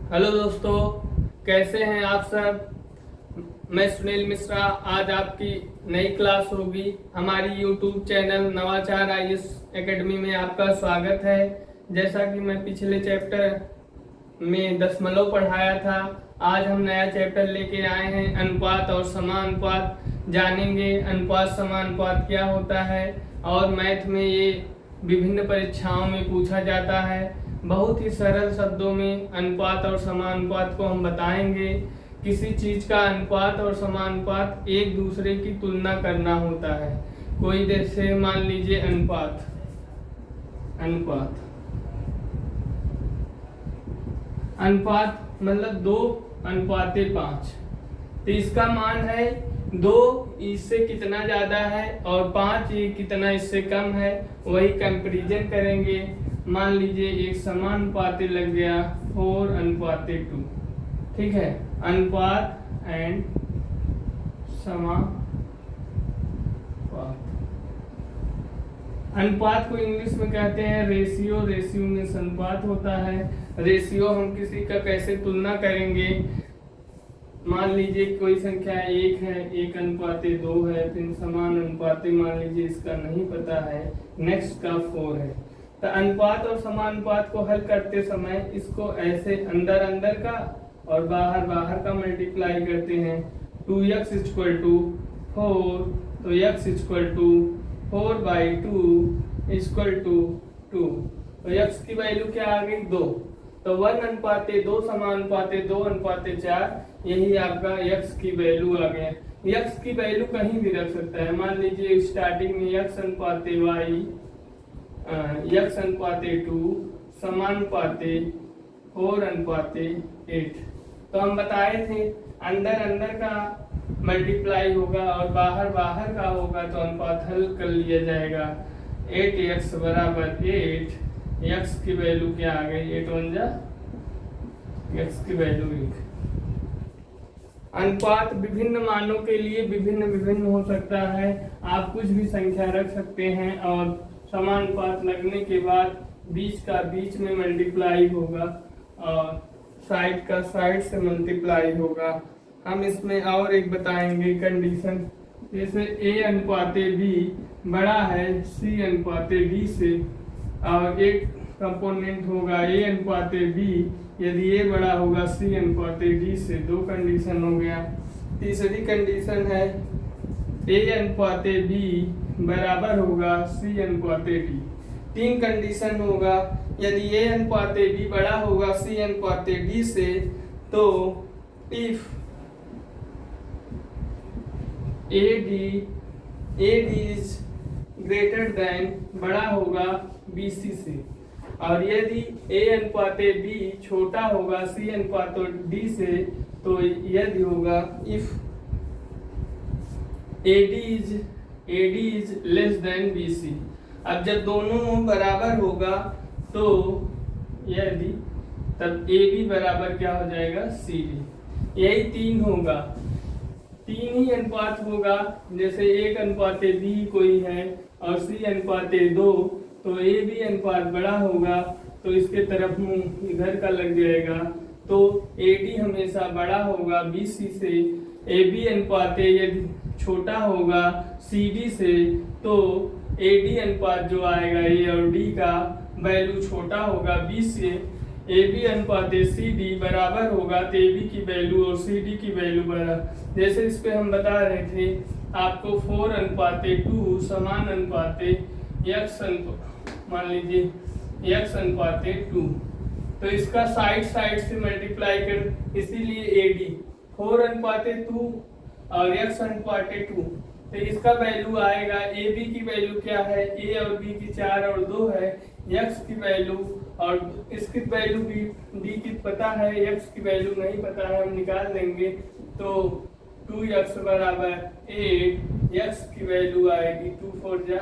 Hello दोस्तों, कैसे हैं आप सब। मैं सुनील मिश्रा। आज आपकी नई क्लास होगी। हमारी यूट्यूब चैनल नवाचार आईएएस एकेडमी में आपका स्वागत है। जैसा कि मैं पिछले चैप्टर में दशमलव पढ़ाया था, आज हम नया चैप्टर लेके आए हैं, अनुपात और समानुपात। जानेंगे अनुपात समानुपात क्या होता है और मैथ में ये विभिन्न परीक्षाओं में पूछा जाता है। बहुत ही सरल शब्दों में अनुपात और समानुपात को हम बताएंगे। किसी चीज का अनुपात और समानुपात एक दूसरे की तुलना करना होता है। कोई जैसे मान लीजिए अनुपात अनुपात मतलब 2:5। तो इसका मान है 2 इससे कितना ज्यादा है और 5 ये कितना इससे कम है। वही कंपैरिजन करेंगे। मान लीजिए एक समानुपाती लग गया 4:2। ठीक है, अनुपात एंड समानुपात। अनुपात को इंग्लिश में कहते हैं रेशियो। रेशियो में अनुपात होता है। रेशियो हम किसी का कैसे तुलना करेंगे। मान लीजिए कोई संख्या 1 है, 1:2 है, फिर समानुपाती मान लीजिए इसका नहीं पता है, नेक्स्ट का 4 है। तो अनुपात और समानुपात को हल करते समय इसको ऐसे अंदर अंदर का और बाहर बाहर का मल्टीप्लाई करते हैं। 2x = 4, तो x = 4/2 = 2। तो x की वैल्यू क्या आ गई 2। तो 1:2 समानुपाते 2:4, यही आपका x की वैल्यू आ गया। x की वैल्यू कहीं भी रख सकता है। मान लीजिए स्टार्टिंग में x:y, x:2 समानुपाते 4:8। तो हम बताए थे अंदर अंदर का मल्टीप्लाई होगा और बाहर बाहर का होगा तो अनुपात हल कर लिया जाएगा। 8x = 8। x की वैल्यू क्या आ गई 8×1 x की वैल्यू 1। अनुपात विभिन्न मानों के लिए विभिन्न हो सकता है। आप कुछ भी संख्या रख सकते हैं और समानुपात लगने के बाद बीच का बीच में मल्टीप्लाई होगा और साइड का साइड से मल्टीप्लाई होगा। हम इसमें और एक बताएंगे कंडीशन। जैसे A:B बड़ा है C:D से और एक कंपोनेंट होगा A:B, यदि A बड़ा होगा C:D से। 2 कंडीशन हो गया। तीसरी कंडीशन है A:B बराबर होगा C:D। 3 कंडीशन होगा। यदि A:B बड़ा होगा C:D से तो if AD is greater than बड़ा होगा BC से, और यदि A:B छोटा होगा C:D से तो यदि होगा if AD is less than BC। अब जब दोनों बराबर होगा तो यदि तब AB बराबर क्या हो जाएगा CD। यही 3 होगा। 3 ही अनुपात होगा। जैसे 1:B कोई है और C:2, तो AB अनुपात बड़ा होगा तो इसके तरफ मुंह इधर का लग जाएगा, तो AD हमेशा बड़ा होगा BC से। AB अनुपात यदि छोटा होगा CD से तो AD अनुपात जो आएगा A और D का वैल्यू छोटा होगा B से। AB अनुपात CD बराबर होगा तो AB की वैल्यू और CD की वैल्यू बराबर। जैसे इस पे हम बता रहे थे आपको 4:2 समानुपाते x मान लीजिए x:2, तो इसका साइड से मल्टीप्लाई कर, इसीलिए AD 4:2 और x:2, तो इसका वैल्यू आएगा। AB की वैल्यू क्या है, A और B की 4 और 2 है, x की वैल्यू और इसकी वैल्यू भी D की पता है, x की वैल्यू नहीं पता है, हम निकाल देंगे। तो 2x = 8, x की वैल्यू आएगी 2×4 =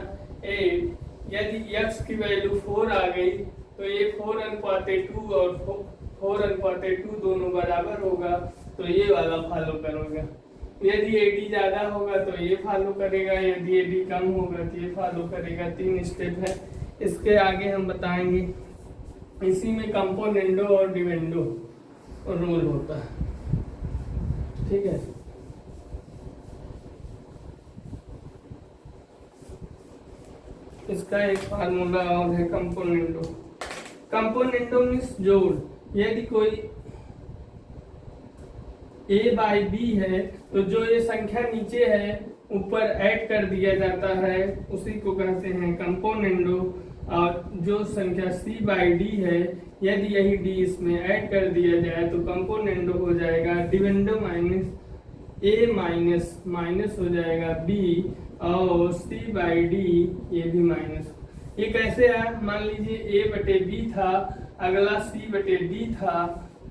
8। यदि x की वैल्यू 4 आ गई तो ये 4:2 और 4:2 दोनों बराबर होगा, तो ये वाला फॉलो करोगे। यदि AD ज्यादा होगा तो ये फॉलो करेगा, यदि AD कम होगा तो ये फॉलो करेगा। 3 स्टेप है। इसके आगे हम बताएंगे इसी में कंपोनेंडो और डिविडेंडो। रूल होता है। ठीक है, इसका एक फार्मूला और है कंपोनेंटो। कंपोनेंटो मीन्स जोड़। यदि कोई a बाई बी है तो जो ये संख्या नीचे है ऊपर ऐड कर दिया जाता है, उसी को कहते हैं कंपोनेंडो। और जो संख्या c बाई डी है, यदि यही d इसमें ऐड कर दिया जाए तो कंपोनेंडो हो जाएगा dividendo minus a minus minus हो जाएगा b, और c बाई डी ये भी माइनस। ये कैसे है, मान लीजिए a बटे b था, अगला c बटे d था,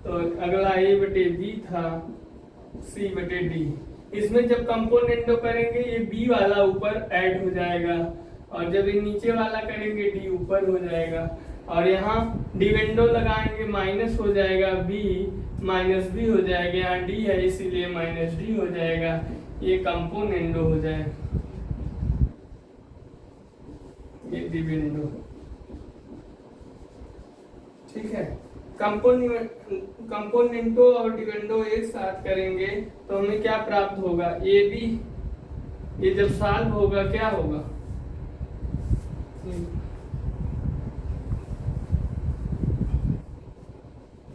तो अगला a बटे b था, c बटे d। इसमें जब कंपोनेंटो करेंगे ये b वाला ऊपर ऐड हो जाएगा, और जब ये नीचे वाला करेंगे d ऊपर हो जाएगा, और यहाँ डिविडेंडो लगाएंगे माइनस हो जाएगा b, माइनस b हो जाएगा, यहाँ d है इसीलिए माइनस d हो जाएगा। ये कंपोनेंटो हो जाएगा, ये डिविडेंडो। ठीक है, कंपोनेंटो और डिविडेंडो एक साथ करेंगे तो हमें क्या प्राप्त होगा, ए बी। ये जब सॉल्व होगा क्या होगा,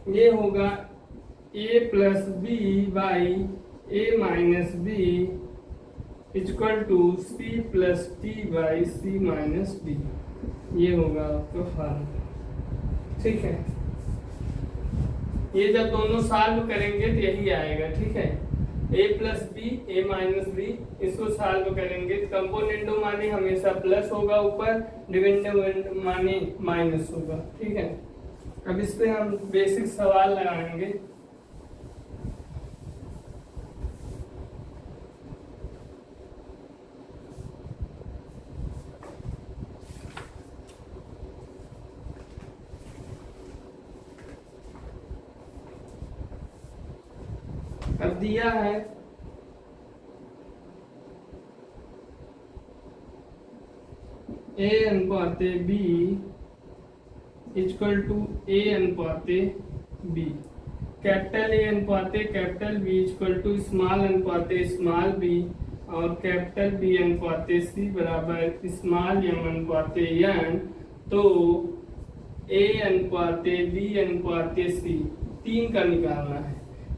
ये होगा a plus B by a minus B equal to c plus D by c minus D. ये होगा आपका फॉर्मूला। ठीक है, ये जब दोनों सॉल्व करेंगे तो यही आएगा। ठीक है, a plus B a minus B, इसको सॉल्व करेंगे तो कंपोनेंटो माने हमेशा प्लस होगा ऊपर, डिविडेंडो माने माइनस होगा। ठीक है, अब इस पे हम बेसिक सवाल लगाएंगे। अब दिया है a अनुपाते b इक्वल टू a अनुपाते b, कैपिटल A अनुपाते capital B equal to small अनुपाते स्मॉल b, और कैपिटल B अनुपाते C बराबर स्मॉल m अनुपाते n। तो a अनुपाते b अनुपाते c 3 का निकालना है।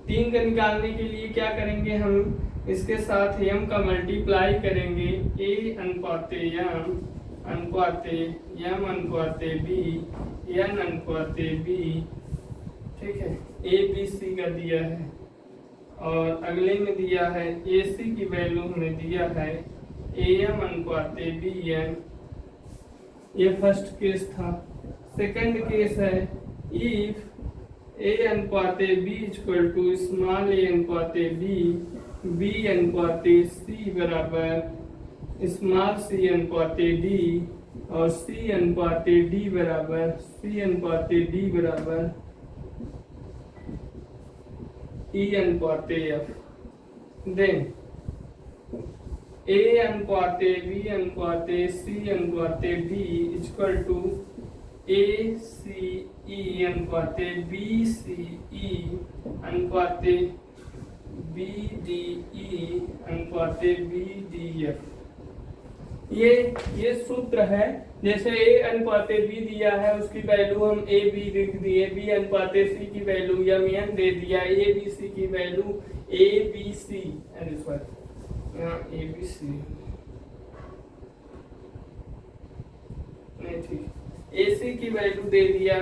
3 का निकालने के लिए क्या करेंगे, हम इसके साथ m का मल्टीप्लाई करेंगे, a अनुपाते m अनुपाते m अनुपाते b n अनुपाते b। ठीक है, a b c का दिया है, और अगले में दिया है a c की वैल्यू हमें दिया है am अनुपाते b n। ये फर्स्ट केस था। सेकंड केस है इफ a अनुपाते b equal to small a अनुपाते b अनुपाते c बराबर स्मॉल c अनुपाते d, और c अनुपाते d बराबर e अनुपाते f। देन a अनुपाते b अनुपाते c अनुपाते d equal to a c e अनुपाते b c e अनुपाते b d e अनुपाते b d f। ये सूत्र है। जैसे a अनुपाते b दिया है उसकी वैल्यू हम a b लिख दिए, b अनुपाते c की वैल्यू m दे दिया, a b c की वैल्यू a b c, यहाँ a b c नहीं, ठीक, a c की वैल्यू दे दिया,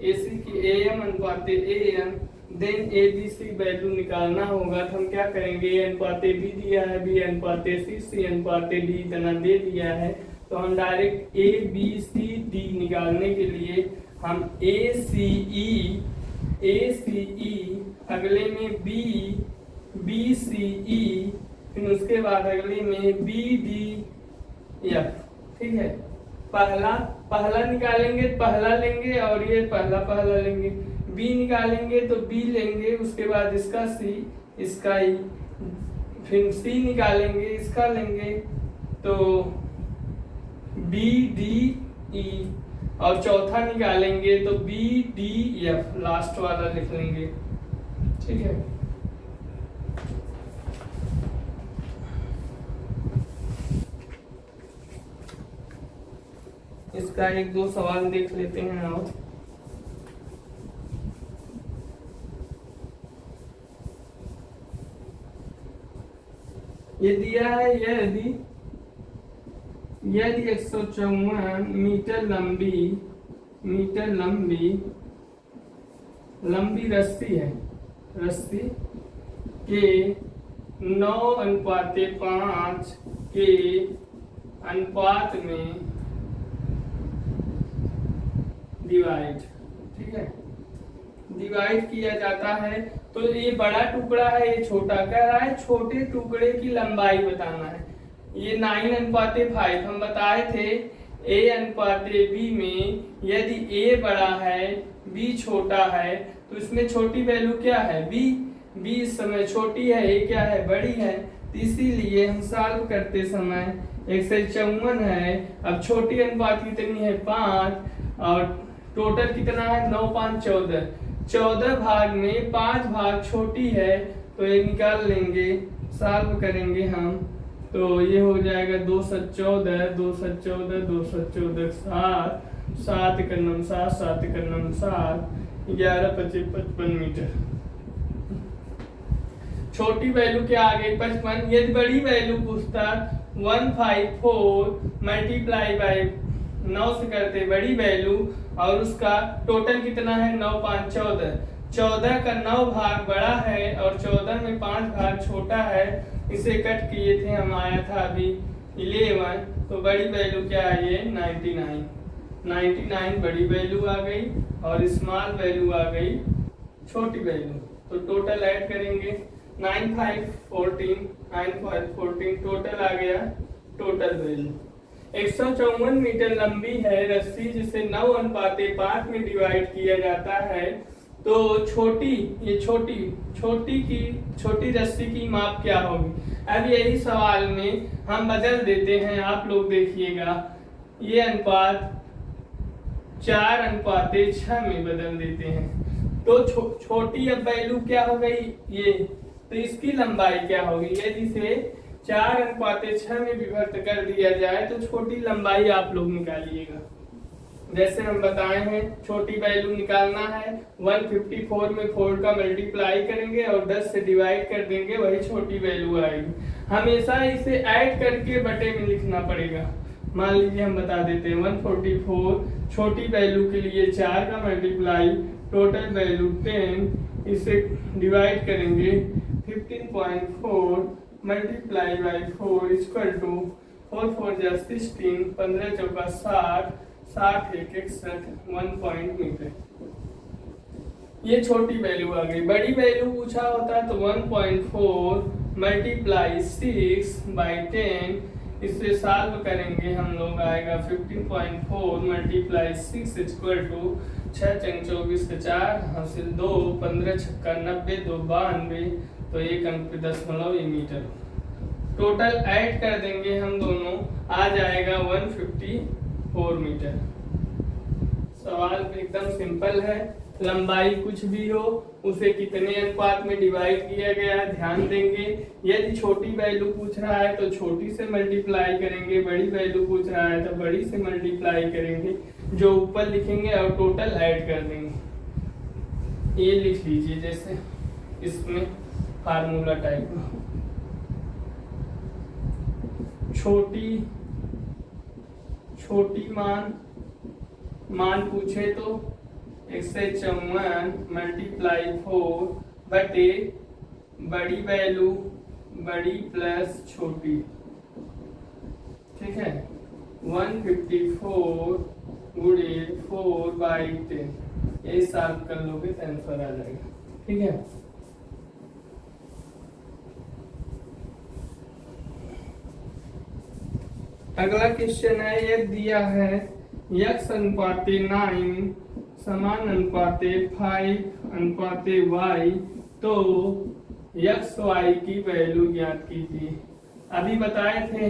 a c की a m अनुपाते a m। Then a b c value निकालना होगा तो हम क्या करेंगे, a अनुपाते b दिया है, b अनुपाते c अनुपाते d इतना दे दिया है, तो हम direct a b c d निकालने के लिए हम a c e अगले में b c e, फिर उसके बाद अगले में b d f। ठीक है, पहला निकालेंगे पहला लेंगे, और ये पहला लेंगे। b निकालेंगे तो b लेंगे, उसके बाद इसका c इसका e, फिर c निकालेंगे इसका लेंगे तो b d e, और चौथा निकालेंगे तो b d f, लास्ट वाला लिख लेंगे। ठीक है। इसका एक दो सवाल देख लेते हैं और ये दिया है यदि 154 मीटर लंबी रस्सी है, रस्सी के 9:5 के अनुपात में डिवाइड, ठीक है, डिवाइड किया जाता है। तो ये बड़ा टुकड़ा है, ये छोटा, कह रहा है छोटे टुकड़े की लंबाई बताना है। ये 9:5 हम बताए थे A/B में यदि A बड़ा है B छोटा है तो इसमें छोटी वैल्यू क्या है B इस समय छोटी है, A क्या है बड़ी है। तो इसीलिए हम सॉल्व करते समय 154 है, अब छोटी अनुपात कितनी है 5 और टोटल कितना है 9 5 14, 14 भाग में 5 भाग छोटी है तो ये निकाल लेंगे, सॉल्व करेंगे हम। तो ये हो जाएगा 214 7 का 9 7 का 9 7 11 25 55 मीटर। छोटी वैल्यू क्या आ गई 55। यदि बड़ी वैल्यू पूछता 154 मल्टीप्लाई बाय 9 से करते बड़ी वैल्यू और उसका टोटल कितना है 9 5 14, 14 का 9 भाग बड़ा है और 14 में 5 भाग छोटा है। इसे कट किए थे हम, आया था अभी 11, तो बड़ी वैल्यू क्या है ये 99 बड़ी वैल्यू आ गई और स्मॉल वैल्यू आ गई छोटी वैल्यू। तो टोटल ऐड करेंगे 9 5 14 टोटल आ गया टोटल वैल्यू। 154 मीटर लंबी है रस्सी जिसे 9:5 में डिवाइड किया जाता है। तो छोटी रस्सी की माप क्या होगी। अब यही सवाल में हम बदल देते हैं, आप लोग देखिएगा ये अनुपात 4:6 में बदल देते हैं। तो छोटी अब वैल्यू क्या हो गई ये, तो इसकी लंबाई क्या होगी। यदि इसे 4:6 में विभक्त कर दिया जाए तो छोटी लंबाई आप लोग निकालिएगा। जैसे हम बताए हैं छोटी वैल्यू निकालना है 154 में 4 का मल्टीप्लाई करेंगे और 10 से डिवाइड कर देंगे, वही छोटी वैल्यू आएगी। हमेशा इसे ऐड करके बटे में लिखना पड़ेगा। मान लीजिए हम बता देते हैं 144 छोटी वैल्यू के लिए 4 का मल्टीप्लाई टोटल वैल्यू 10, इसे डिवाइड करेंगे 15.4 मल्टीप्लाई बाई 4 इक्वल टू 4 4 जा 16 15 चौका 60 60 1 61 1 पॉइंट मीटर। ये छोटी वैल्यू आ गई। बड़ी वैल्यू पूछा होता तो 1.4 मल्टीप्लाई 6 बाई 10, इससे सॉल्व करेंगे हम लोग आएगा 15.4 मल्टीप्लाई 6 इक्वल टू 6 चंग 24 के 4 हासिल 2 15 छक्का 90 2 92, तो 1 अंक पे 10 मीटर। टोटल ऐड कर देंगे हम दोनों, आ जाएगा 154 मीटर। सवाल एकदम सिंपल है। लंबाई कुछ भी हो उसे कितने अनुपात में डिवाइड किया गया है ध्यान देंगे। यदि छोटी वैल्यू पूछ रहा है तो छोटी से मल्टीप्लाई करेंगे, बड़ी वैल्यू पूछ रहा है तो बड़ी से मल्टीप्लाई करेंगे, जो ऊपर लिखेंगे और टोटल ऐड कर देंगे। ये लिख लीजिए जैसे इसमें फार्मूला टाइप में। छोटी मान पूछे तो 154 मल्टीप्लाई 4 बटे बड़ी वैल्यू बड़ी प्लस छोटी, ठीक है 154 गुणे 4/10, यही सॉल्व कर लोगे तो आंसर आ जाएगा। ठीक है, अगला क्वेश्चन है, ये दिया है x अनुपाते 9 समान अनुपाते 5 अनुपाते y, तो x y की वैल्यू ज्ञात कीजिए। अभी बताए थे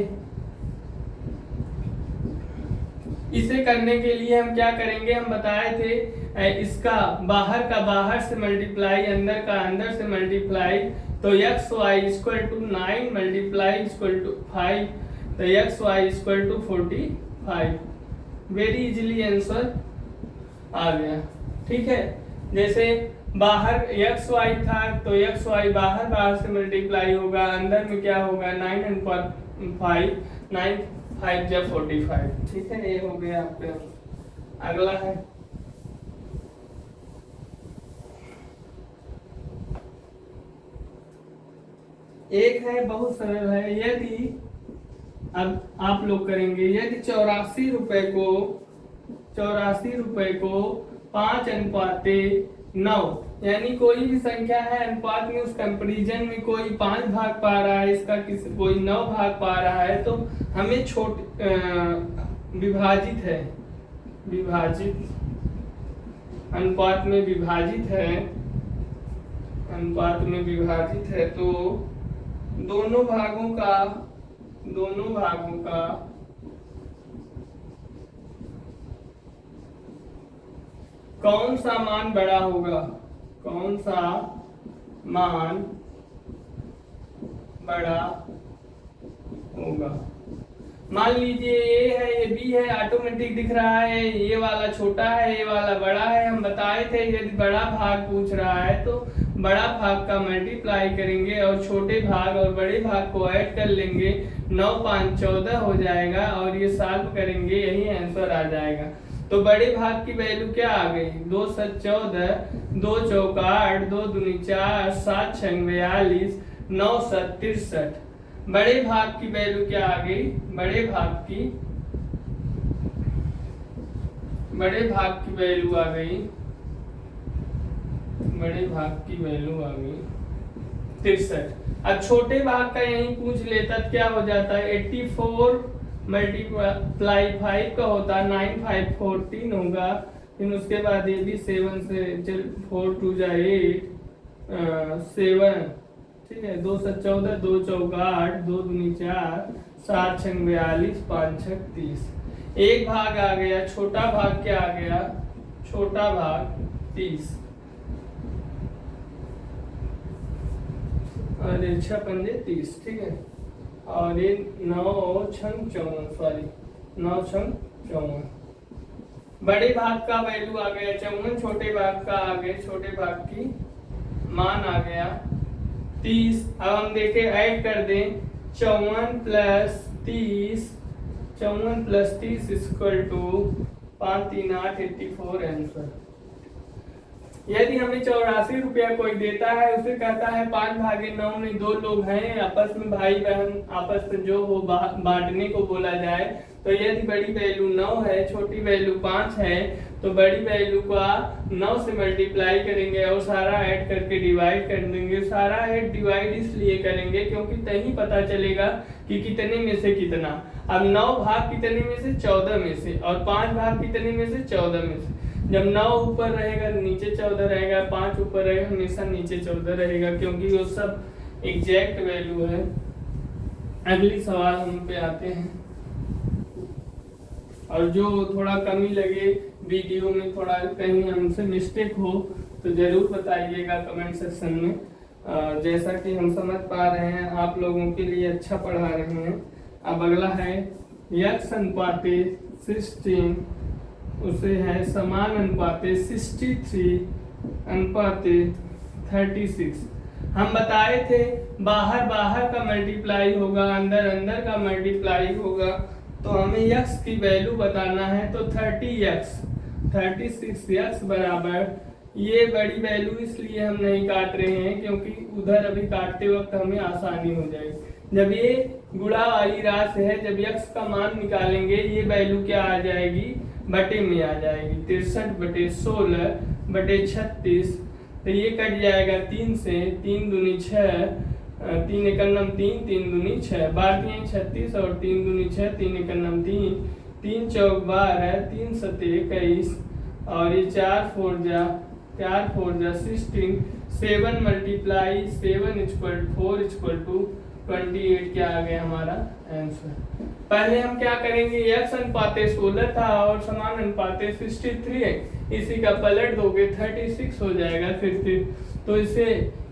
इसे करने के लिए हम क्या करेंगे, हम बताए थे इसका बाहर का बाहर से मल्टीप्लाई, अंदर का अंदर से मल्टीप्लाई, तो x y equal to 9 multiply equal to 5, तो x y equal to 45। Very easily answer आ गया। ठीक है, जैसे बाहर एक्स वाई था तो एक्स वाई बाहर बाहर से मल्टीप्लाई होगा, अंदर में क्या होगा 9 and 5, 9 5 जब 45। ठीक है, ये हो गया आपका। अगला है एक है बहुत सरल है, यदि अब आप लोग करेंगे, यदि 84 रुपए को 5:9 यानी कोई भी संख्या है अनुपात में, उस कंपैरिजन में कोई 5 भाग पा रहा है, इसका किसी कोई 9 भाग पा रहा है, तो हमें विभाजित है, विभाजित अनुपात में विभाजित है, अनुपात में विभाजित है, तो दोनों भागों का कौन सा मान बड़ा होगा, कौन सा मान बड़ा होगा। मान लीजिए ए है, ये बी है, ऑटोमेटिक दिख रहा है, ये वाला छोटा है, ये वाला बड़ा है। हम बताए थे यदि बड़ा भाग पूछ रहा है तो बड़ा भाग का मल्टीप्लाई करेंगे और छोटे भाग और बड़े भाग को ऐड कर लेंगे, 9 5 14 हो जाएगा और ये सॉल्व करेंगे, यही आंसर आ जाएगा। तो बड़े भाग की वैल्यू क्या आ गई, 2 7 14, 2 चौका 8, 2 दूनी 4, 7 6 42, 9 7 63। बड़े भाग की वैल्यू क्या आ गई, बड़े भाग की वैल्यू आ गई, बड़े भाग की वैल्यू आ गई 63। अब छोटे भाग का यही पूछ लेता क्या हो जाता है, 84 मल्टीप्लाई 5 का होता है 9 5 14 होगा। फिर उसके बाद ये भी 7 से 4 2 जा 8 7। ठीक है, 2 7 14, 2 चौका 8, 2 दूनी 4, 7 6 42, 5 6 30। एक भाग आ गया, छोटा भाग क्या आ गया, छोटा भाग 30 और 6 पंजे 30। ठीक है, और ये 9 6 54, सॉरी 9 6 54। बड़े भाग का वैल्यू आ गया 54, छोटे भाग का आ गया, छोटे भाग की मान आ गया 30। अब हम देखें ऐड कर दें, 54 plus 30, 54 plus 30 equal to 5 3 8 84 answer. यदि हमें 84 रुपया कोई देता है, उसे कहता है 5/9 में 2 लोग हैं, आपस में भाई बहन आपस में जो हो बांटने को बोला जाए, तो यदि बड़ी वैल्यू 9 है, छोटी वैल्यू 5 है, तो बड़ी वैल्यू का 9 से मल्टीप्लाई करेंगे और सारा ऐड करके डिवाइड कर देंगे। सारा ऐड डिवाइड इसलिए करेंगे क्योंकि तभी पता चलेगा कि कितने में से कितना। अब 9 भाग कितने में से, 14 में से, और 5 भाग कितने में से, 14 में से। जब 9 ऊपर रहेगा नीचे 14 रहेगा, 5 ऊपर रहेगा हमेशा नीचे 14 रहेगा, क्योंकि वो सब एग्जैक्ट वैल्यू है। अगली सवाल हम पे आते हैं, और जो थोड़ा कमी लगे वीडियो में, थोड़ा कहीं हमसे मिस्टेक हो तो जरूर बताइएगा कमेंट सेक्शन में। जैसा कि हम समझ पा रहे हैं आप लोगों के लिए अच्छा पढ़ा रहे हैं। अब अगला है x अनुपाते 16, उसे है समान अनुपाते 63 अनुपाते 36। हम बताए थे बाहर बाहर का मल्टीप्लाई होगा, अंदर अंदर का मल्टीप्लाई होगा, तो हमें x की वैल्यू बताना है। तो 30x 36x बराबर, ये बड़ी वैल्यू इसलिए हम नहीं काट रहे हैं क्योंकि उधर अभी काटते वक्त हमें आसानी हो जाएगी। जब ये गुणा वाली राशि है, जब x का मान निकालेंगे ये वैल्यू क्या आ जाएगी, बटे में आ जाएगी, 63/16/36। तो ये कट जाएगा 3 से, 3 दूनी 6, 3 एकन्नम 3, 3 दूनी 6, बाकी 36 और 3 दूनी 6, 3 एकन्नम 3, 3 चौक 12, 3 सते 21, और ये 4 4 जा 16, 7 मल्टीप्लाई 7 इक्वल 4 इक्वल टू 28 क्या आ गया हमारा आंसर। पहले हम क्या करेंगे, x अनुपाते 16 था और समान अनुपाते 63 है, इसी का पलट दोगे 36 हो जाएगा फिर से। तो इसे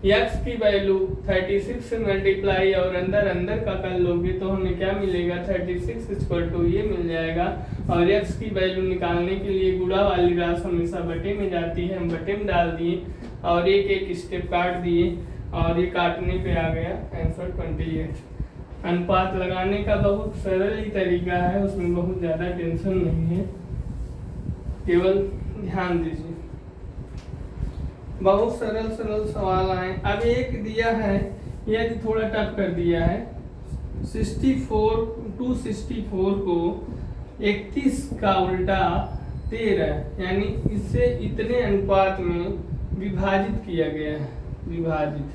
x की वैल्यू 36 से मल्टीप्लाई और अंदर अंदर का कर लोगे तो हमें क्या मिलेगा, 36 इक्वल टू ये मिल जाएगा। और x की वैल्यू निकालने के लिए गुणा वाली राशि हमेशा बटे में जाती है, हम बटे में डाल दिए और एक एक स्टेप काट दिए और ये काटने पे आ गया आंसर 28। अनुपात लगाने का बहुत सरल ही तरीका है, उसमें बहुत ज़्यादा टेंशन नहीं है, केवल ध्यान दीजिए। बहुत सरल सरल सवाल आए। अब एक दिया है, यदि थोड़ा टफ कर दिया है, 264 को 31 का उल्टा 13 यानी इससे इतने अनुपात में विभाजित किया गया है। विभाजित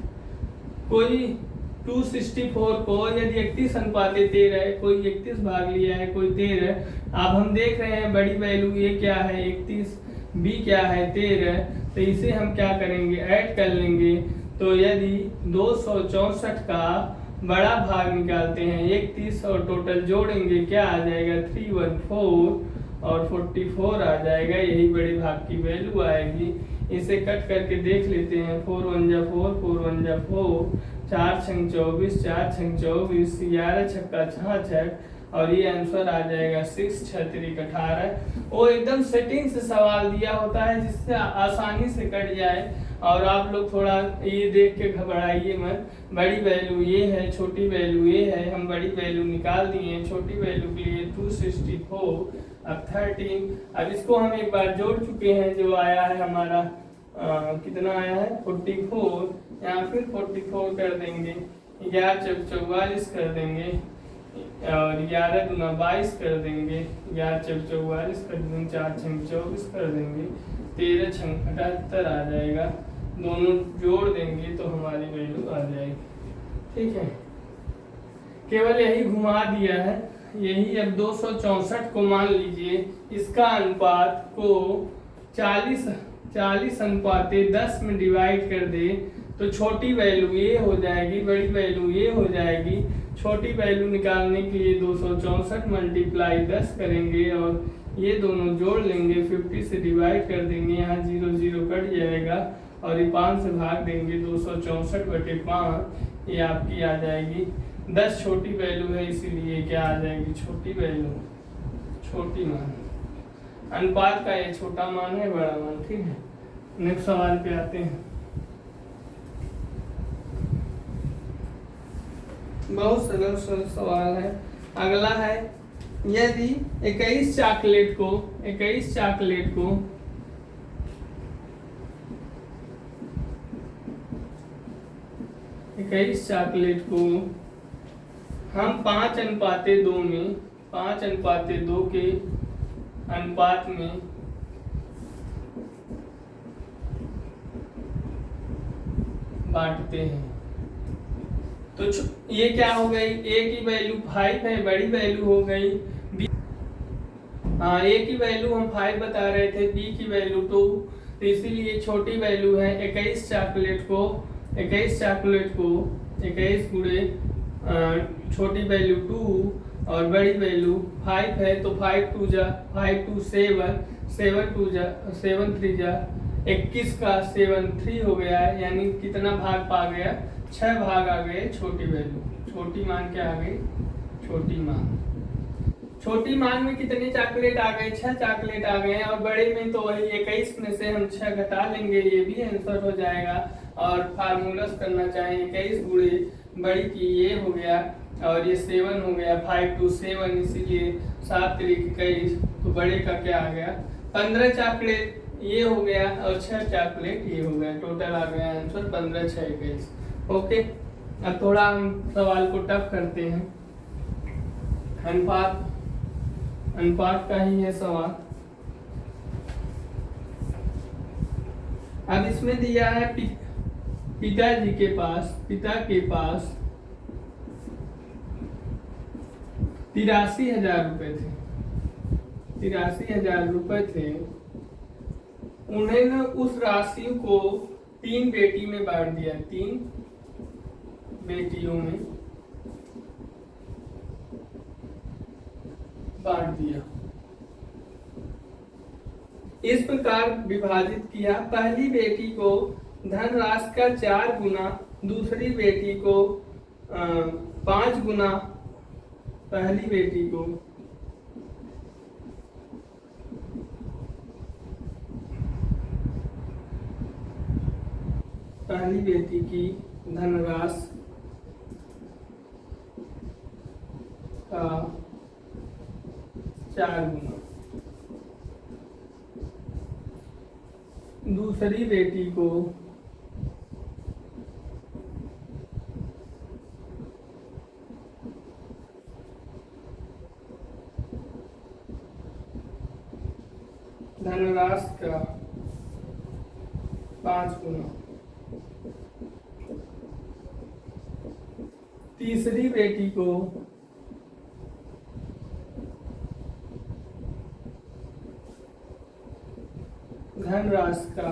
कोई 264 को यदि 31 अनुपाते 13 है, कोई 31 भाग लिया है, कोई 13। अब हम देख रहे हैं बड़ी वैल्यू ये क्या है 31, बी क्या है 13, तो इसे हम क्या करेंगे ऐड कर लेंगे। तो यदि 264 का बड़ा भाग निकालते हैं 31 और टोटल जोड़ेंगे क्या आ जाएगा 314 और 44 आ जाएगा, यही बड़े भाग की वैल्यू आएगी। इसे कट करके देख लेते हैं, 4 1 जा 4, 4 1 जा 4, 4 छंग 24, 4 छंग 24, 11 छक्का 66 और ये आंसर आ जाएगा 6 6 18। वो एकदम सेटिंग से सवाल दिया होता है जिससे आसानी से कट जाए और आप लोग थोड़ा ये देख के घबराइए मत। बड़ी वैल्यू ये है, छोटी वैल्यू ये है, हम बड़ी वैल्यू निकाल दिए, छोटी वैल्यू के लिए 264 अब 13। अब इसको हम एक बार जोड़ चुके हैं, जो आया है हमारा कितना आया है 44, यहाँ फिर 44 कर देंगे, 11 चौक 44 कर देंगे और 11 दूना 22 कर देंगे, 11 चौक 44 कर देंगे, 4 छंग 24 कर देंगे, 13 छंग 78 आ जाएगा। दोनों जोड़ देंगे तो हमारी वैल्यू आ जाएगी। ठीक है, केवल यही घुमा दिया है। यही अब 264 को मान लीजिए इसका अनुपात को 40 अनुपाते 10 में डिवाइड कर दे तो छोटी वैल्यू ये हो जाएगी, बड़ी वैल्यू ये हो जाएगी। छोटी वैल्यू निकालने के लिए 264 मल्टीप्लाई 10 करेंगे और ये दोनों जोड़ लेंगे, 50 से डिवाइड कर देंगे, यहाँ 0 0 कट जाएगा और ये 5 से भाग देंगे, 264/5 ये आपकी आ जाएगी। 10 छोटी वैल्यू है इसीलिए क्या आ जाएगी छोटी वैल्यू, छोटी मान। अनुपात का ये छोटा मान है, बड़ा मान। ठीक है, नेक्स्ट सवाल पे आते हैं। बहुत सरल सवाल है। अगला है, यदि 21 चॉकलेट को 21 चॉकलेट को हम 5:2 में 5:2 के अनुपात में बांटते हैं तो ये क्या हो गई, ए की वैल्यू 5 है, बड़ी वैल्यू हो गई बी। हाँ, ए की वैल्यू हम 5 बता रहे थे, बी की वैल्यू 2, तो इसीलिए छोटी वैल्यू है 21 चॉकलेट को 21 गुणे छोटी वैल्यू 2 और बड़ी वैल्यू 5 है, तो 5 2 जा 5 2 7 7 2 जा 7 3 जा 21 का 7 3 हो गया है, यानी कितना भाग पा गया 6 भाग आ गए छोटी वैल्यू। छोटी मान क्या आ गई, छोटी मान में कितने चॉकलेट आ गए, 6 चॉकलेट आ गए। और बड़े में तो वही 21 में से हम 6 घटा लेंगे, ये भी आंसर हो जाएगा। और फार्मूलास करना चाहें 21 गुणे बड़ी की ये हो गया और ये 7 हो गया, 5 2 7, इसीलिए 7 3 21, तो बड़े का क्या आ गया 15 चॉकलेट ये हो गया और 6 चॉकलेट ये हो गया, टोटल आ गया आंसर 15 6 21। ओके, अब थोड़ा हम सवाल को टफ करते हैं। अनुपात का ही है सवाल। अब इसमें दिया है पिता के पास 83,000 रुपए थे, 83,000 रुपए थे। उन्होंने उस राशि को 3 बेटी में बांट दिया, 3 बेटियों में काट दिया। इस प्रकार विभाजित किया। पहली बेटी को धनराशि का 4 गुना, दूसरी बेटी को 5 गुना, पहली बेटी को पहली बेटी की धनराशि का 4 गुना, दूसरी बेटी को धनराशि का 5 गुना, तीसरी बेटी को धनराशि का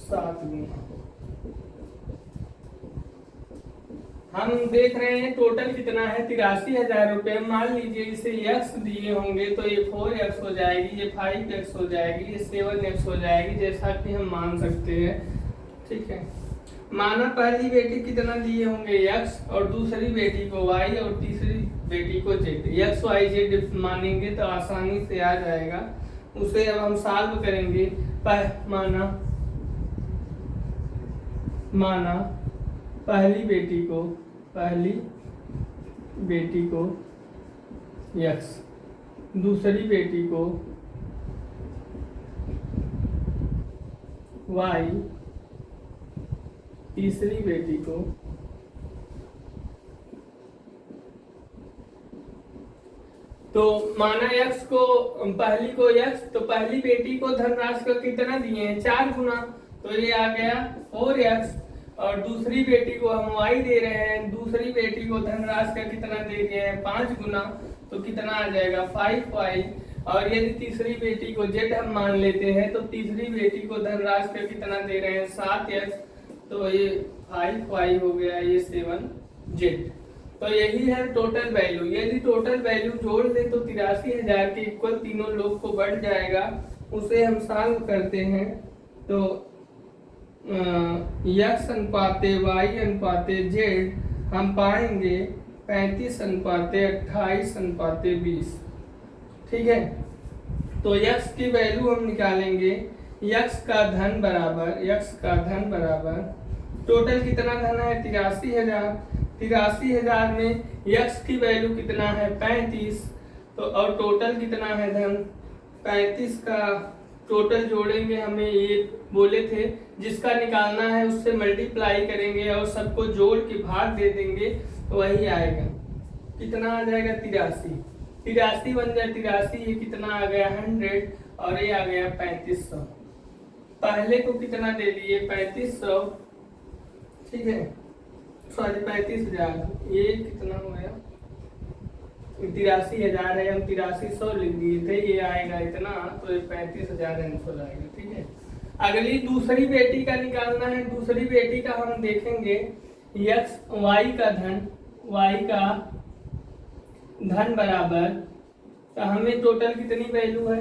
7 गुना। हम देख रहे हैं टोटल कितना है 83,000 रुपये। मान लीजिए इसे x दिए होंगे तो ये 4x हो जाएगी, ये 5x हो जाएगी, ये 7x हो जाएगी, जैसा कि हम मान सकते हैं। ठीक है, माना पहली बेटी कितना दिए होंगे x और दूसरी बेटी को y और तीसरी बेटी को z। x y z मानेंगे तो आसानी से आ जाएगा। उसे अब हम सॉल्व करेंगे। माना पहली बेटी को x, दूसरी बेटी को y, तीसरी बेटी को तो माना x को पहली को x, तो पहली बेटी को धनराशि का कितना दिए हैं 4 गुना, तो ये आ गया 4x। और दूसरी बेटी को हम y दे रहे हैं, दूसरी बेटी को धनराशि का कितना दे रहे हैं 5 गुना, तो कितना आ जाएगा 5y। और यदि तीसरी बेटी को z हम मान लेते हैं तो तीसरी बेटी को धनराशि का कितना दे रहे हैं 7x, तो ये 5y हो गया, ये 7z। तो यही है टोटल वैल्यू। यदि टोटल वैल्यू जोड़ ले तो 83,000 के इक्वल तीनों लोग को बढ़ जाएगा। उसे हम सॉल्व करते हैं तो x अनुपाते y अनुपाते z हम पाएंगे 35:28:20। ठीक है, तो x की वैल्यू हम निकालेंगे। x का धन बराबर टोटल कितना धन है 83,000। 83,000 में x की वैल्यू कितना है 35, तो और टोटल कितना है धन 35 का टोटल जोड़ेंगे। हमें ये बोले थे जिसका निकालना है उससे मल्टीप्लाई करेंगे और सबको जोड़ के भाग दे देंगे तो वही आएगा। कितना आ जाएगा 83 बन जाए 83, ये कितना आ गया 100 और ये आ गया 3500। पहले को कितना दे दिए 3500, ठीक है, सॉरी 35,000, ये कितना हो गया 83,000 है, हम 8300 लिख दिए थे, ये आएगा इतना, तो ये 35,000 आंसर आएगा। ठीक है, अगली दूसरी बेटी का निकालना है। दूसरी बेटी का हम देखेंगे y का धन बराबर, तो हमें टोटल कितनी वैल्यू है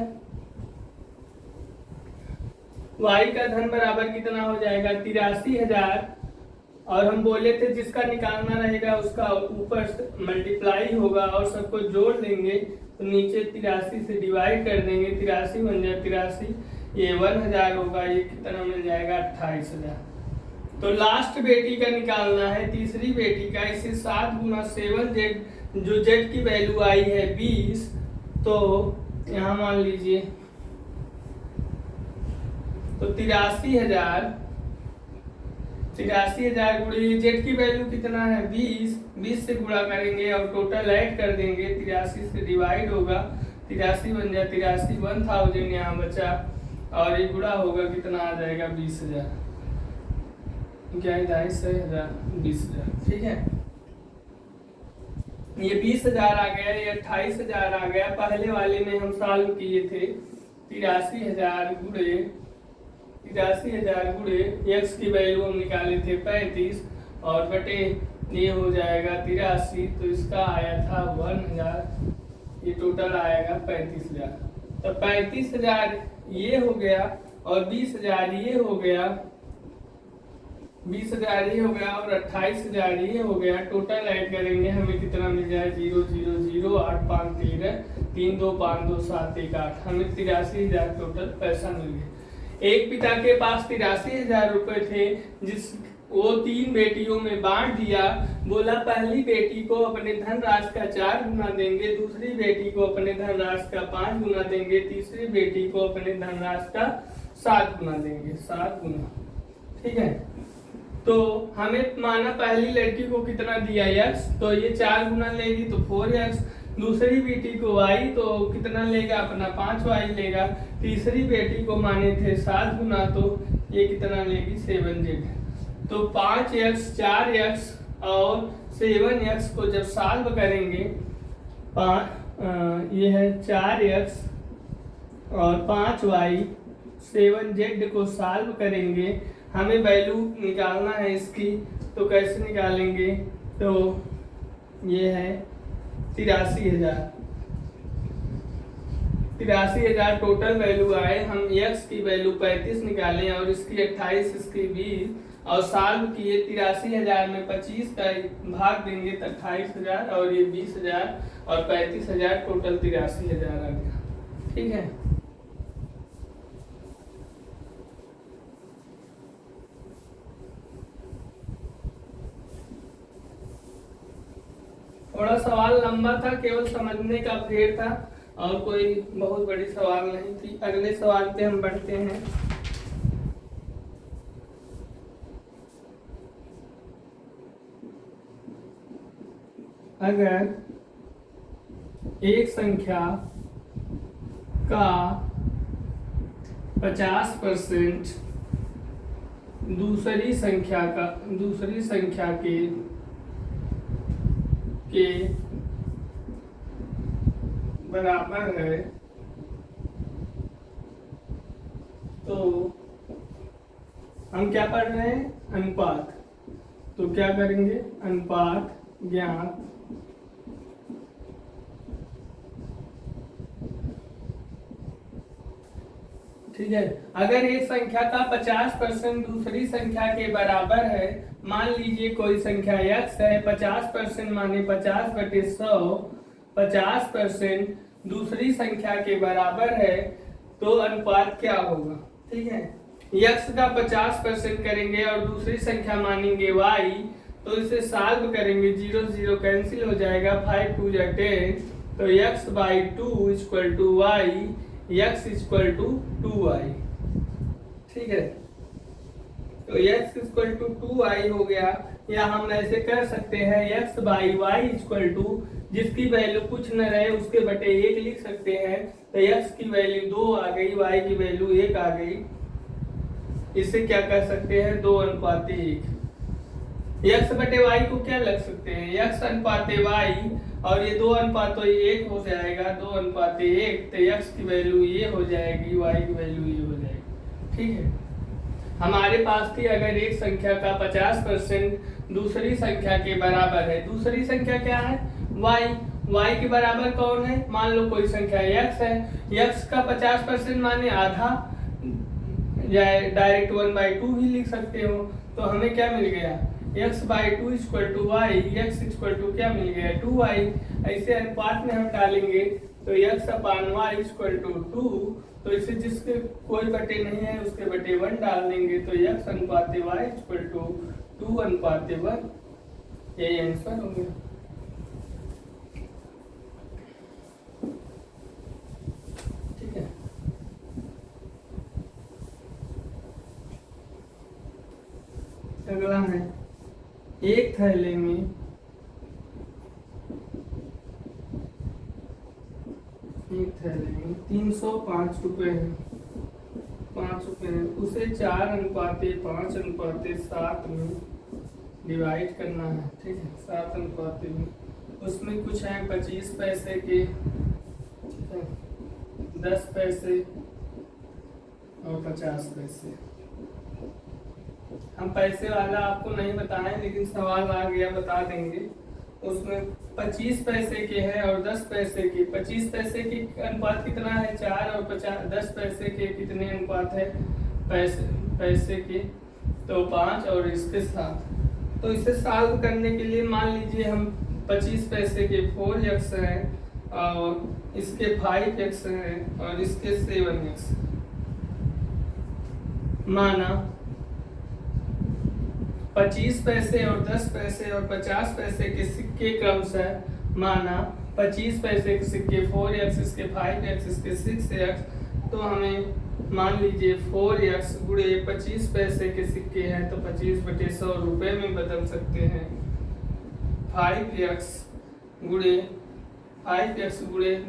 y का धन बराबर कितना हो जाएगा 83,000। और हम बोले थे जिसका निकालना रहेगा उसका ऊपर मल्टीप्लाई होगा और सबको जोड़ देंगे तो नीचे 83 से डिवाइड कर देंगे, 83 बन जाए 83, ये 1000 होगा, ये कितना मिल जाएगा 28,000। तो लास्ट बेटी का निकालना है, तीसरी बेटी का। इसे 7 गुना 7z, जो z की वैल्यू आई है 20, तो यहाँ मान लीजिए तो 83,000 गुणे z की वैल्यू कितना है 20 से गुणा करेंगे और टोटल ऐड कर देंगे, 83 से डिवाइड होगा, 83 बन जाए 83, 1000 यहाँ बचा और ये गुणा होगा कितना आ जाएगा 20,000, क्या है 20,000। ठीक है, ये 20,000 आ गया, ये 28,000 आ गया। पहले वाले में हम सॉल्व किए थे 83,000 गुणे x की वैल्यू हम निकाले थे 35 और बटे ये हो जाएगा 83, तो इसका आया था 1000। ये टोटल आएगा 35,000। तो 35,000 ये हो गया और 20,000 ये हो गया, 20,000 ये हो गया और 28,000 ये हो गया। टोटल ऐड करेंगे हमें कितना मिल जाए, 0 0 0 8 5 13 3 2 5 2 7 1 8, हमें 83,000 टोटल पैसा मिल गया। एक पिता के पास 83,000 रुपए थे, जिस वो 3 बेटियों में बांट दिया। बोला पहली बेटी को अपने धनराशि का 4 गुना देंगे, दूसरी बेटी को अपने धनराशि का 5 गुना देंगे, तीसरी बेटी को अपने धनराशि का 7 गुना देंगे, 7 गुना। ठीक है, तो हमें माना पहली लड़की को कितना दिया x, तो ये 4 गुना लेगी तो 4x। दूसरी बेटी को y तो कितना लेगा, अपना 5y लेगा। तीसरी बेटी को माने थे 7 गुना, तो ये कितना लेगी, 7z। तो 5x 4x और 7x को जब सॉल्व करेंगे, ये है 4x और 5y 7z को सॉल्व करेंगे, हमें वैल्यू निकालना है इसकी। तो कैसे निकालेंगे, तो ये है 83,000 टोटल वैल्यू आए। हम x की वैल्यू 35 निकालें और इसकी 28, इसकी 20 और सॉल्व किए। 83,000 में 25 का भाग देंगे तो 28,000 और ये 20,000 और 35,000, टोटल 83,000 आ गया। ठीक है, थोड़ा सवाल लंबा था, केवल समझने का ढेर था और कोई बहुत बड़ी सवाल नहीं थी। अगले सवाल पे हम बढ़ते हैं। अगर एक संख्या का 50% दूसरी संख्या के बराबर है, तो हम क्या पढ़ रहे हैं, अनुपात। तो क्या करेंगे, अनुपात ज्ञात ठीक है। अगर एक संख्या का 50% दूसरी संख्या के बराबर है, मान लीजिए कोई संख्या x है, 50% माने 50/100, 50% दूसरी संख्या के बराबर है, तो अनुपात क्या होगा। ठीक है, x का 50% करेंगे और दूसरी संख्या मानेंगे y, तो इसे सॉल्व करेंगे, 0 0 कैंसिल हो जाएगा, 5 2 जा 10, तो x/2 equal to y, x equal to 2y। ठीक है, तो x इक्वल टू 2y हो गया। या हम ऐसे कर सकते हैं, x/y इक्वल टू, जिसकी वैल्यू कुछ न रहे उसके बटे 1 लिख सकते हैं। तो x की वैल्यू 2 आ गई, y की वैल्यू 1 आ गई। इसे क्या कर सकते हैं, 2:1। x बटे y को क्या लग सकते हैं, x/y, और ये 2:1 हो जाएगा, 2:1। तो x की वैल्यू ये हो जाएगी, y की वैल्यू ये हो जाएगी। ठीक है, हमारे पास थी अगर एक संख्या का 50% दूसरी संख्या के बराबर है। दूसरी संख्या क्या है, y के बराबर कौन है, मान लो कोई संख्या x है, x का 50% माने आधा, या डायरेक्ट 1/2 भी लिख सकते हो। तो हमें क्या मिल गया, x/2 equal to y, x equal to क्या मिल गया, 2y। ऐसे अनुपात में हम डालेंगे तो x/y इक्वल टू 2, तो इसे जिसके कोई बटे नहीं है उसके बटे 1 डाल देंगे, तो x/y इक्वल टू 2:1। यही आंसर हो गया। ठीक है, अगला है, एक थैले में 305 रुपए है, 5 रुपए है, उसे 4:5:7 में डिवाइड करना है। ठीक है, 7 में, उसमें कुछ है 25 पैसे के, 10 पैसे और 50 पैसे। हम पैसे वाला आपको नहीं बताएं, लेकिन सवाल आ गया बता देंगे। उसमें 25 पैसे के हैं और 10 पैसे के। 25 पैसे के अनुपात कितना है 4 और 10 पैसे के कितने अनुपात है पैसे के तो 5 और इसके 7। तो इसे सॉल्व करने के लिए मान लीजिए हम 25 पैसे के 4x हैं और इसके 5x हैं और इसके 7x माना 25 पैसे और 10 पैसे और 50 पैसे के सिक्के क्रमशः माना 25 पैसे के सिक्के 4x इसके 5x इसके 6x। तो हमें मान लीजिए 4x गुणे 25 पैसे के सिक्के हैं तो 25/100 रुपए में बदल सकते हैं। 5x गुणे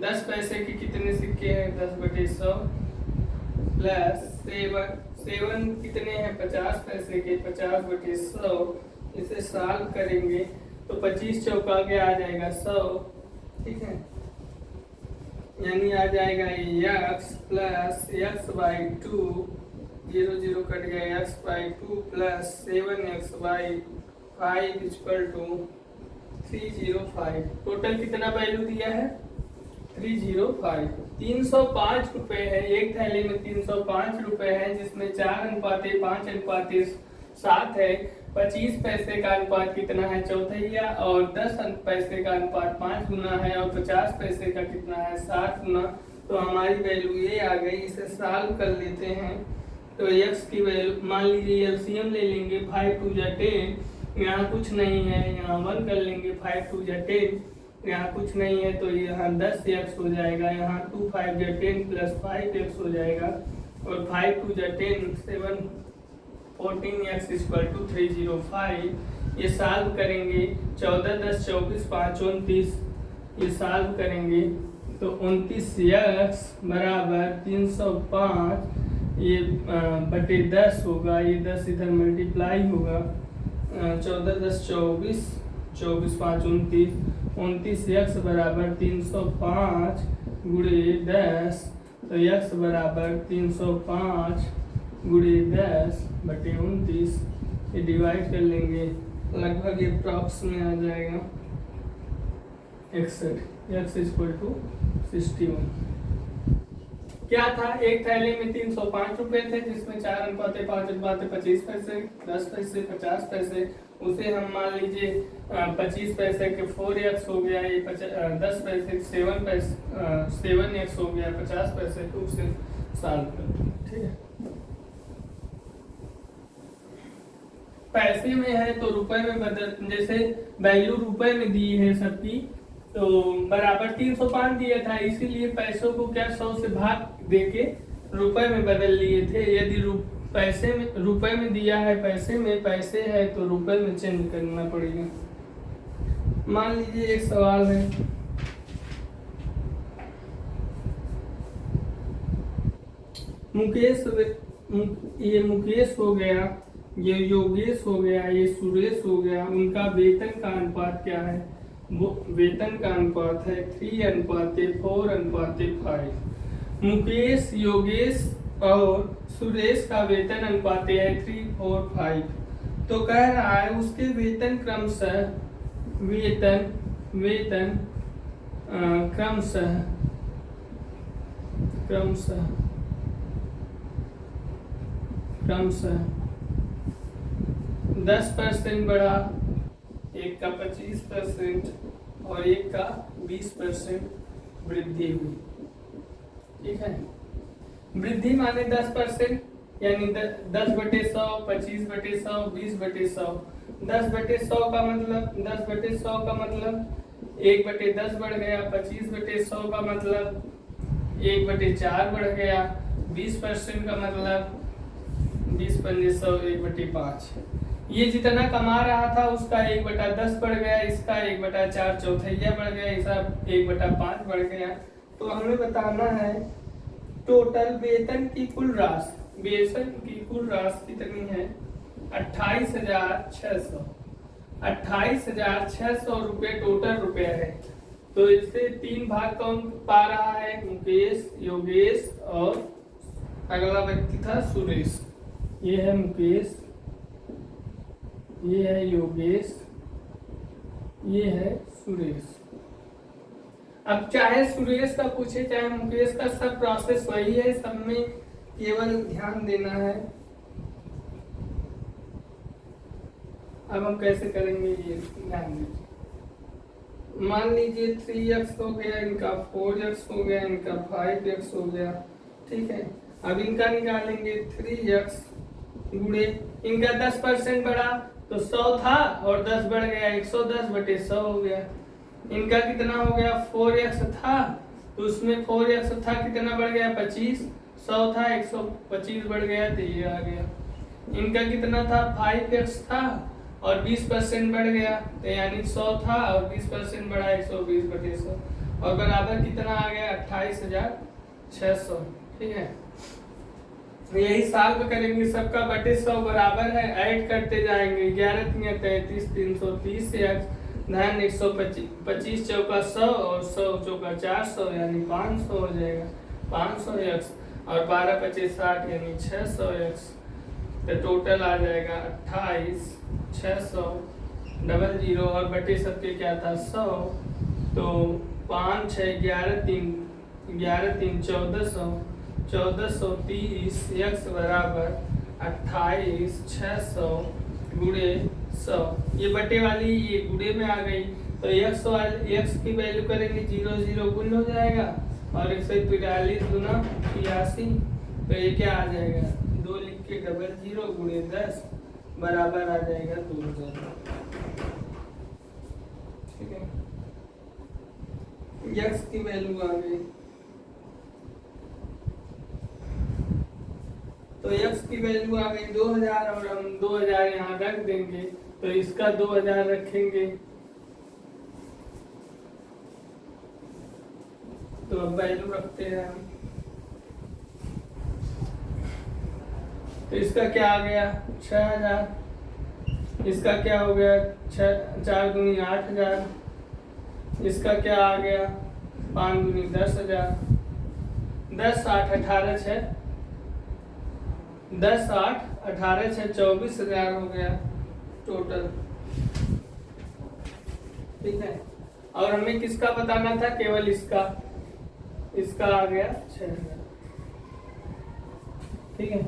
10 पैसे के कितने सिक्के हैं 10/100 प्लस 7 कितने हैं 50 पैसे के 50/100। इसे सॉल्व करेंगे तो 25 चौका के आ जाएगा 100, ठीक है, यानी आ जाएगा x प्लस x/2 0 0 कट गया x/2 plus 7x/5 equal to 305। Total कितना वैल्यू दिया है 305। 305 रुपए है, एक थैली में 305 रुपए है जिसमें 4:5:5:7 है। 25 पैसे का अनुपात कितना है चौथाइया और 10 पैसे का अनुपात 5 गुना है और 50 पैसे का कितना है 7 गुना। तो हमारी वैल्यू ये आ गई। इसे सॉल्व कर लेते हैं तो x की वैल्यू मान लीजिए एलसीएम ले लेंगे 5 2 जा 10, यहाँ कुछ नहीं है, यहाँ 1 कर लेंगे 5 2 जा 10, यहाँ कुछ नहीं है तो यहाँ 10x हो जाएगा, यहाँ 2 5 जा 10 प्लस 5x हो जाएगा और 5 2 जा 10 7 14x इक्वल टू 305। ये सॉल्व करेंगे 14 10 24 5 29, ये सॉल्व करेंगे तो 29x बराबर 305 ये बटे 10 होगा, ये 10 इधर मल्टीप्लाई होगा 14 10 24 24 5 29, 29x बराबर 305 गुणे 10 तो x बराबर 305 गुणे 10 बटे 29। ये डिवाइड कर लेंगे लगभग ये अप्रॉक्स में आ जाएगा 61, x इक्वल टू 61। क्या था एक थैली में 305 रुपए थे जिसमें 4:5:5 25 पैसे 10 पैसे 50 पैसे। उसे हम मान लीजिए 25 पैसे के 4x हो गया, ये 10 पैसे 7x हो गया 50 पैसे। तो उसे सॉल्व करते हैं, ठीक है। पैसे में है तो रुपए में बदल, जैसे वैल्यू रुपए में दी है सबकी तो बराबर 305 दिया था, इसीलिए पैसों को क्या 100 से भाग देके रुपए में बदल लिए थे। यदि पैसे में रुपए में दिया है, पैसे में पैसे है तो रुपए में चेंज करना पड़ेगा। मान लीजिए एक सवाल है, ये मुकेश हो गया, ये योगेश हो गया, ये सुरेश हो गया, उनका वेतन का अनुपात क्या है? वो वेतन का अनुपात है 3:4:5। मुकेश योगेश और सुरेश का वेतन अनुपात है 3:4:5। तो कह रहा है उसके वेतन क्रमशः क्रमशः 10% बढ़ा, एक का 25% और एक का 20% वृद्धि हुई, ठीक है। वृद्धि माने 10%, यानी 10/100 25/100 20/100। 10/100 का मतलब 10/100 का मतलब 1/10 बढ़ गया, 25/100 का मतलब 1/4 बढ़ गया, 20% का मतलब 20/100 1/5। ये जितना कमा रहा था उसका 1/10 बढ़ गया, इसका 1/4 चौथाइया बढ़ गया, इसका 1/5 बढ़ गया। तो हमें बताना है टोटल वेतन की कुल राशि, कितनी है 28,600। 28,600 रुपये टोटल रुपये है। तो इससे 3 भाग कौन पा रहा है? मुकेश, योगेश और अगला व्यक्ति था सुरेश। ये है मुकेश, ये है योगेश, ये है सुरेश। अब चाहे सुरेश का पूछे चाहे मुकेश का, सब प्रोसेस वही है, सब में केवल ध्यान देना है। अब हम कैसे करेंगे ये ध्यान दीजिए। मान लीजिए 3x हो गया, इनका 4x हो गया, इनका 5x हो गया, ठीक है। अब इनका निकालेंगे 3x गुणे इनका 10% बढ़ा तो 100 था और 10 बढ़ गया 110/100 हो गया। इनका कितना हो गया 4x था तो उसमें 4x था कितना बढ़ गया 25, 100 था 125 बढ़ गया तो ये आ गया। इनका कितना था 5x था और 20% बढ़ गया तो यानी 100 था और 20% बढ़ा 120/100 और बराबर कितना आ गया 28,600, ठीक है। यही सॉल्व करेंगे, सबका बटे 100 बराबर है, ऐड करते जाएंगे। 11 × 33 330 x धन 125, 25 चौका 100 और 100 चौका 400 यानी 500 हो जाएगा 500x और 12 × 25 60 यानी 600x। तो टोटल आ जाएगा 28,600 00 और बटे सबके क्या था 100 तो 5 6 11 3 1400 1430 x बराबर 28,600 गुणे 100। ये बटे वाली ये गुणे में आ गई तो x की वैल्यू करेंगे 0 0 गुण हो जाएगा और 143 गुना 83 तो ये क्या आ जाएगा 2 लिख के 00 गुणे 10 बराबर आ जाएगा 2000, ठीक है। x की वैल्यू आ गई तो x की वैल्यू आ गई 2000 और हम 2000 यहाँ रख देंगे तो इसका 2000 रखेंगे तो अब वैल्यू रखते हैं हम। तो इसका क्या आ गया 6000, इसका क्या हो गया 4 दूनी 8000, इसका क्या आ गया 5 दूनी 10,000, 10 8 18 6 10 8 18 6 24,000 हो गया टोटल, ठीक है। और हमें किसका बताना था केवल इसका आ गया 6000, ठीक है।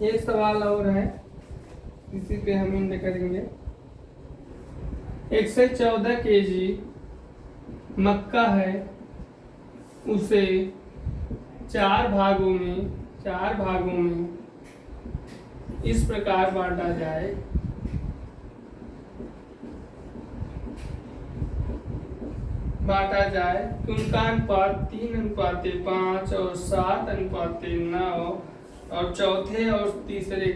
एक सवाल और है इसी पे हम इंड करेंगे। 114 kg मक्का है, उसे 4 भागों में इस प्रकार बांटा जाए कि उनका अनुपात 3:5 और 7:9 और चौथे और तीसरे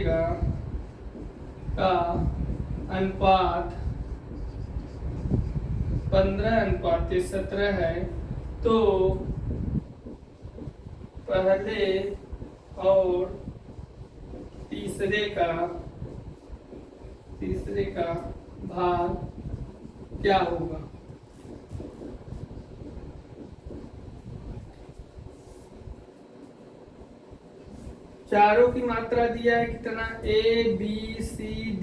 का अनुपात 15:17 है। तो पहले और तीसरे का भाग क्या होगा। चारों की मात्रा दिया है कितना A B C D,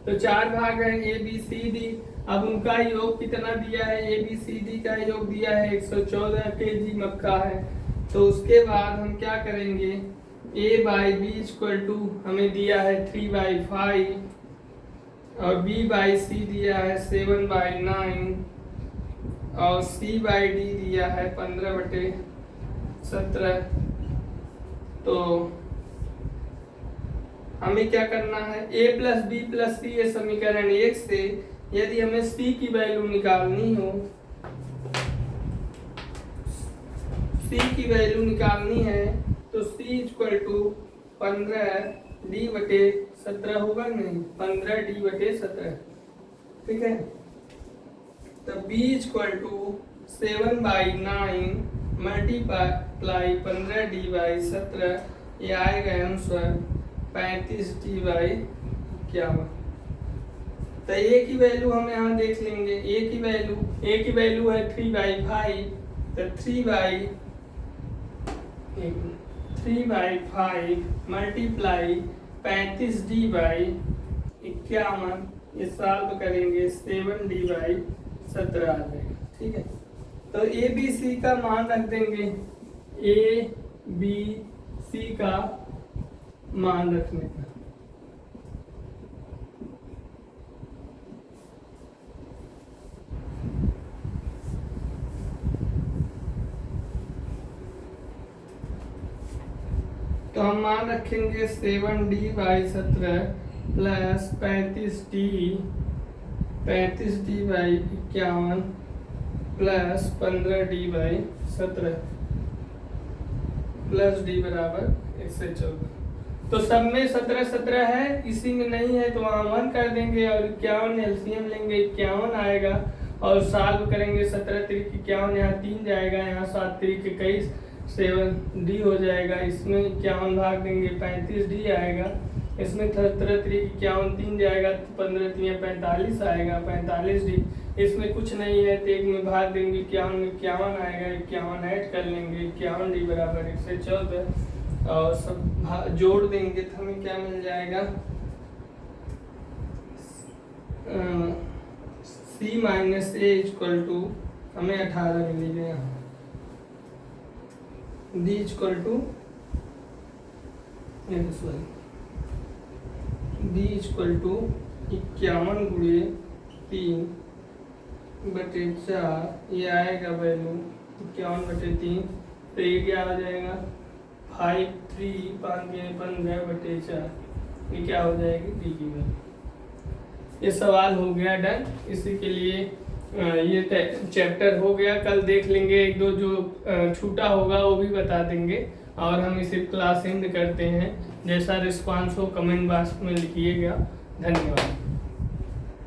तो 4 भाग है A B C D। अब उनका योग कितना दिया है A B C D का योग दिया है 114 kg मक्का है। तो उसके बाद हम क्या करेंगे A/B = हमें दिया है 3/5 और B/C दिया है 7/9 और C/D दिया है 15/17। तो हमें क्या करना है A + B + C ये समीकरण 1 से यदि हमें C की वैल्यू निकालनी है तो C = 15D/17 होगा, नहीं 15D/17, ठीक है। तो B = 7/9 मल्टीप्लाई 15D/17 ये आएगा आंसर 35D/51। तो A की वैल्यू हम यहाँ देख लेंगे। A की वैल्यू है 3/5, तो 3/5 3/5 मल्टीप्लाई 35D/51, ये सॉल्व करेंगे 7D/17 आ जाएगा। ठीक है, तो ए बी सी का मान रख देंगे, ए बी सी का मान रखने का। तो हम मान रखेंगे 7D/17 plus 35D/51 plus 15D/17 plus D बराबर 114। तो सब में 17 है, इसी में नहीं है तो वहाँ 1 कर देंगे और 51 एलसीएम लेंगे, 51 आएगा और सॉल्व करेंगे। 17 3 51, यहाँ 3 जाएगा, यहाँ 7 3 21, 7D हो जाएगा। इसमें 51 भाग देंगे, 35D आएगा। इसमें 17 3 51, 3 जाएगा तो 15 3 45 आएगा, 45D। इसमें कुछ नहीं है तो एक में भाग देंगे, 51 में 51 आएगा, 51 ऐड कर लेंगे, 51D बराबर 114 और सब जोड़ देंगे तो हमें क्या मिल जाएगा, C minus A equal to हमें 18 मिलेगा, यहाँ D equal to D equal to 51 गुणे 3/4, ये आएगा वैल्यू 51/3, तो ये क्या हो जाएगा 5 3 5 15/4, ये क्या हो जाएगी डी की वैल्यू। ये सवाल हो गया डन। इसी के लिए ये चैप्टर हो गया। कल देख लेंगे, एक दो जो छूटा होगा वो भी बता देंगे और हम इसे क्लास एंड करते हैं। जैसा रिस्पांस हो कमेंट बॉक्स में लिखिएगा। धन्यवाद।